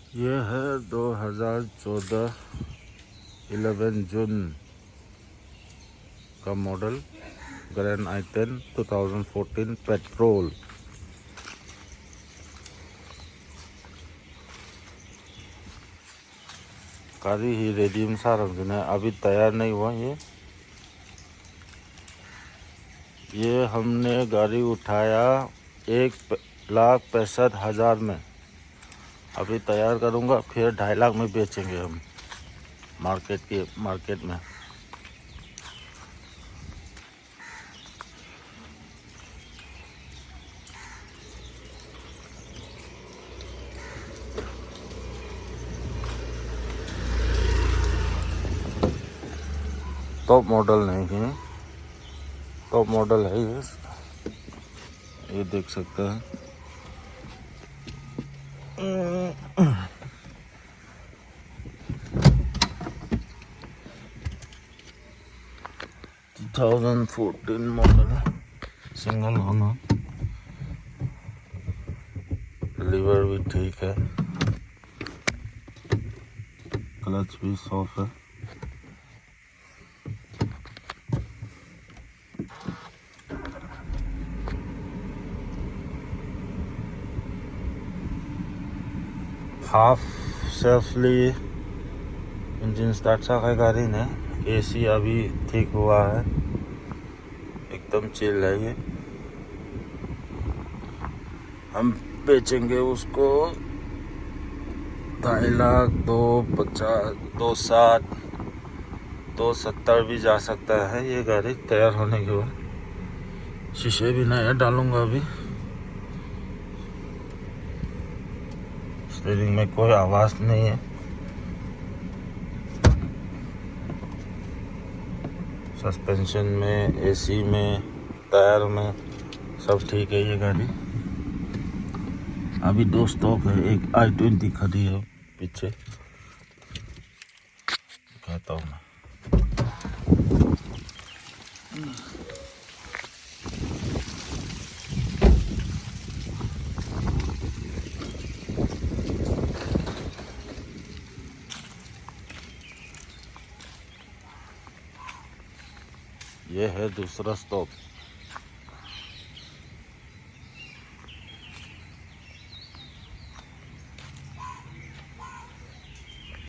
ये है 2014 11 जून का मॉडल ग्रैंड i10 2014 पेट्रोल। गाड़ी ही रेडी में सारा अभी तैयार नहीं हुआ। ये हमने गाड़ी उठाया 1,65,000 में। अभी तैयार करूँगा, फिर 2.5 लाख में बेचेंगे हम मार्केट में। टॉप मॉडल नहीं है, टॉप मॉडल है ये देख सकते हैं। (2014) मॉडल है, सिंगल ओनर, लीवर भी ठीक है, क्लच भी सॉफ्ट है। हाफ सेल्फली इंजन स्टार्ट सा है गाड़ी ने। एसी अभी ठीक हुआ है, एकदम चिल है ये। हम बेचेंगे उसको 2.5 लाख, 2,50, 2,60, 2,70 भी जा सकता है ये गाड़ी तैयार होने के बाद। शीशे भी नया डालूंगा अभी। स्टीयरिंग में कोई आवाज़ नहीं है, सस्पेंशन में, एसी में, टायर में सब ठीक है ये गाड़ी। अभी 2 स्टॉक है, एक i20 खड़ी है पीछे, कहता हूँ मैं। ये है दूसरा स्टॉप।